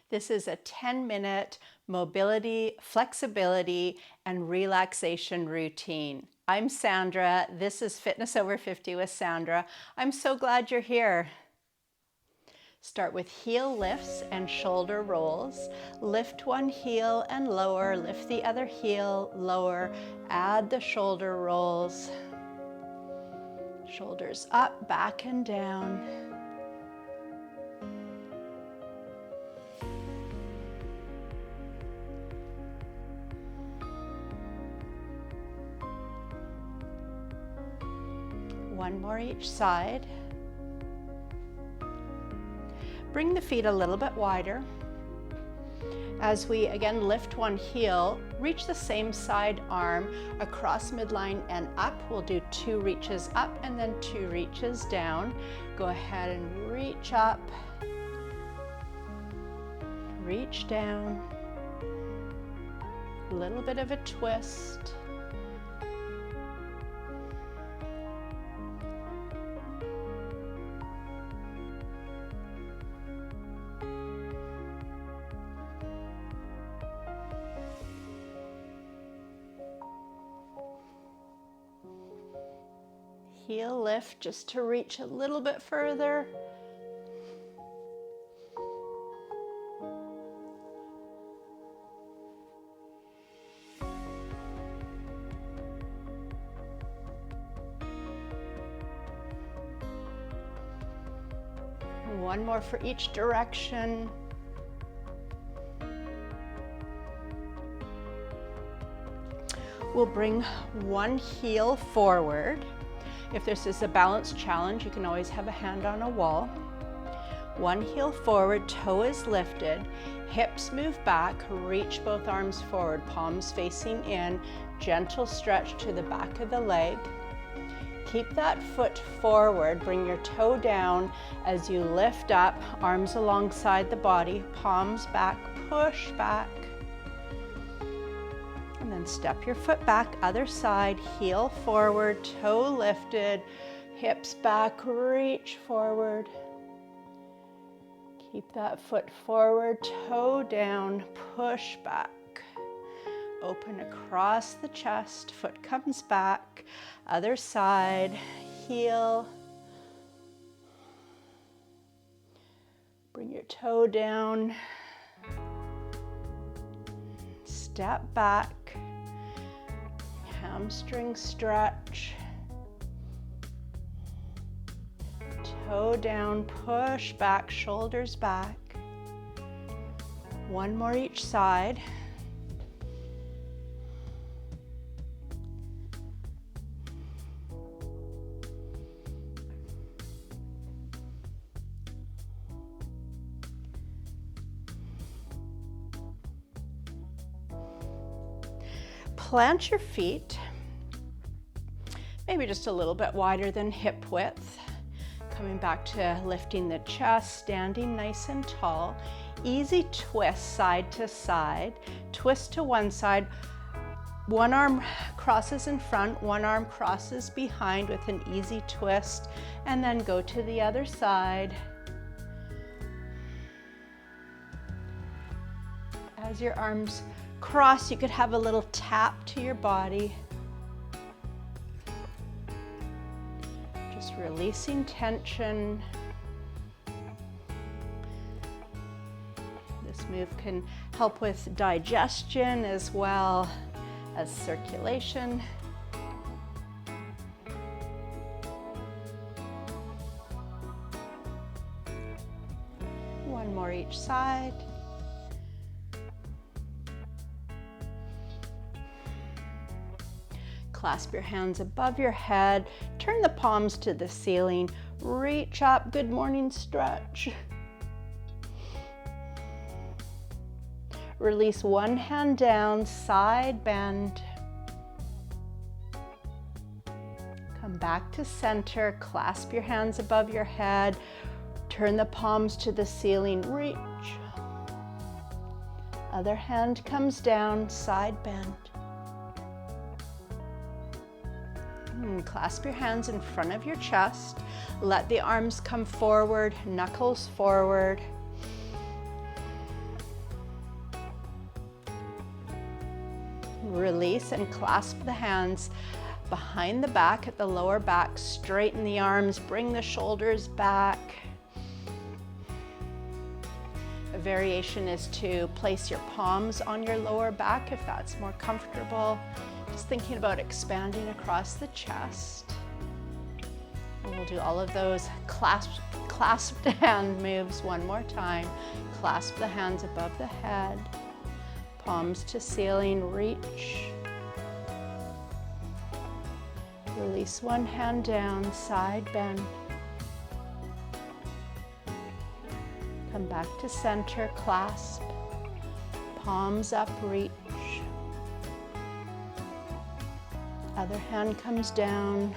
This is a 10-minute mobility, flexibility, and relaxation routine. I'm Sandra. This is Fitness Over 50 with Sandra. I'm so glad you're here. Start with heel lifts and shoulder rolls. Lift one heel and lower, lift the other heel, lower, add the shoulder rolls. Shoulders up, back and down. One more each side. Bring the feet a little bit wider. As we again lift one heel, reach the same side arm across midline and up. We'll do 2 reaches up and then 2 reaches down. Go ahead and reach up, reach down, a little bit of a twist. Heel lift just to reach a little bit further. One more for each direction. We'll bring one heel forward. If this is a balance challenge, you can always have a hand on a wall. One heel forward, toe is lifted, hips move back, reach both arms forward, palms facing in, gentle stretch to the back of the leg. Keep that foot forward, bring your toe down as you lift up, arms alongside the body, palms back, push back. And then step your foot back, other side, heel forward, toe lifted, hips back, reach forward. Keep that foot forward, toe down, push back. Open across the chest, foot comes back, other side, heel. Bring your toe down. Step back, hamstring stretch, toe down, push back, shoulders back. One more each side. Plant your feet, maybe just a little bit wider than hip width. Coming back to lifting the chest, standing nice and tall. Easy twist side to side. Twist to one side. One arm crosses in front, one arm crosses behind with an easy twist, and then go to the other side. As your arms cross, you could have a little tap to your body. Just releasing tension. This move can help with digestion as well as circulation. One more each side. Clasp your hands above your head, turn the palms to the ceiling, reach up, good morning stretch. Release one hand down, side bend. Come back to center, clasp your hands above your head, turn the palms to the ceiling, reach. Other hand comes down, side bend. Clasp your hands in front of your chest. Let the arms come forward, knuckles forward. Release and clasp the hands behind the back at the lower back. Straighten the arms, bring the shoulders back. A variation is to place your palms on your lower back if that's more comfortable. Just thinking about expanding across the chest. And we'll do all of those clasped hand moves one more time. Clasp the hands above the head. Palms to ceiling, reach. Release one hand down, side bend. Come back to center, clasp. Palms up, reach. Other hand comes down.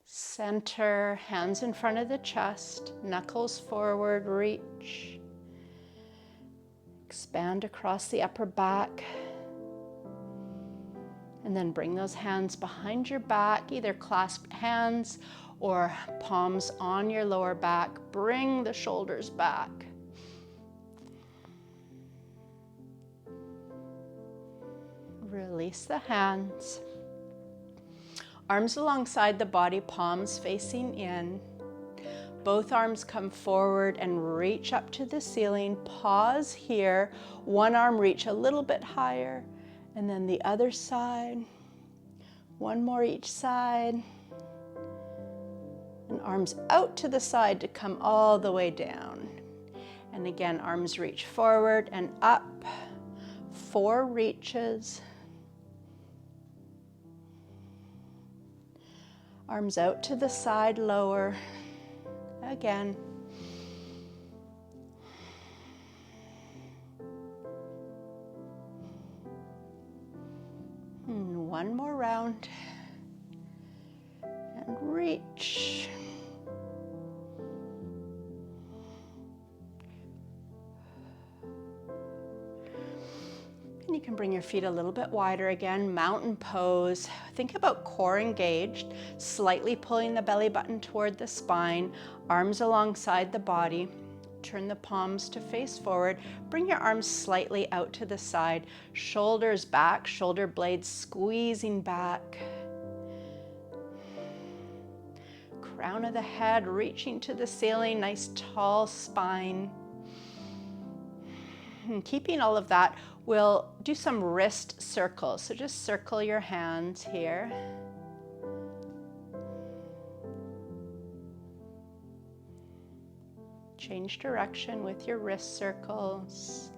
Center, hands in front of the chest, knuckles forward, reach. Expand across the upper back. And then bring those hands behind your back, either clasped hands or palms on your lower back. Bring the shoulders back. Release the hands. Arms alongside the body, palms facing in. Both arms come forward and reach up to the ceiling. Pause here. One arm reach a little bit higher. And then the other side. One more each side. And arms out to the side to come all the way down. And again, arms reach forward and up. 4 reaches. Arms out to the side, lower. Again. And one more round. And reach. And you can bring your feet a little bit wider again, mountain pose. Think about core engaged, slightly pulling the belly button toward the spine, arms alongside the body. Turn the palms to face forward. Bring your arms slightly out to the side, shoulders back, shoulder blades squeezing back. Crown of the head reaching to the ceiling, nice tall spine. And keeping all of that, we'll do some wrist circles. So just circle your hands here. Change direction with your wrist circles.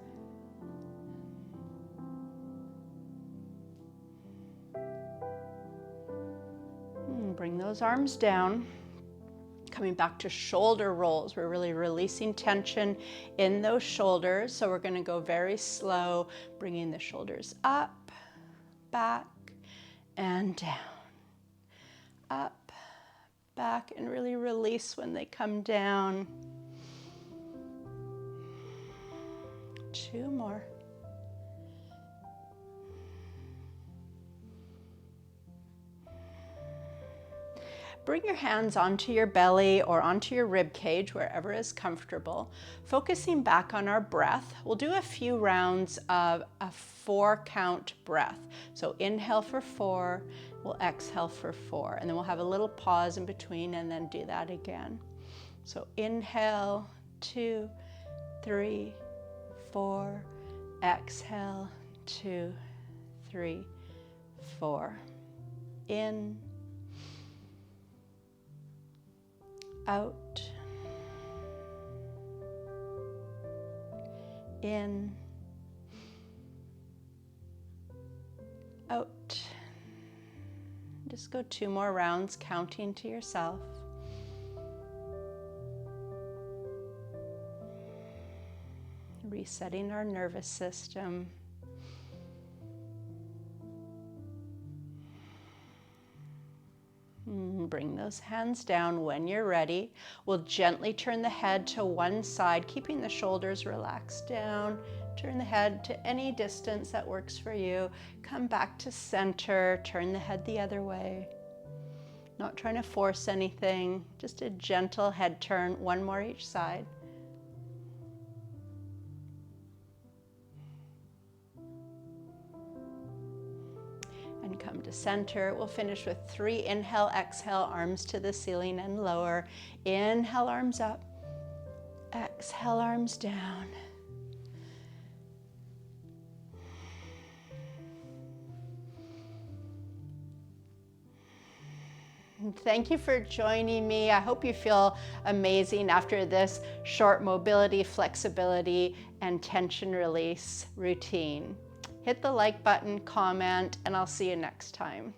And bring those arms down. Coming back to shoulder rolls. We're really releasing tension in those shoulders. So we're going to go very slow, bringing the shoulders up, back, and down. Up, back, and really release when they come down. 2 more. Bring your hands onto your belly or onto your rib cage, wherever is comfortable. Focusing back on our breath, we'll do a few rounds of a 4-count breath. So inhale for 4, we'll exhale for 4, and then we'll have a little pause in between and then do that again. So inhale, 2, 3, 4, exhale, 2, 3, 4. In, out, in, out. Just go 2 more rounds, counting to yourself. Resetting our nervous system. Bring those hands down when you're ready. We'll gently turn the head to one side, keeping the shoulders relaxed down. Turn the head to any distance that works for you. Come back to center, turn the head the other way. Not trying to force anything, just a gentle head turn, 1 more each side. and come to center. We'll finish with 3. Inhale, exhale, arms to the ceiling and lower. Inhale, arms up. Exhale, arms down. Thank you for joining me. I hope you feel amazing after this short mobility, flexibility, and tension release routine. Hit the like button, comment, and I'll see you next time.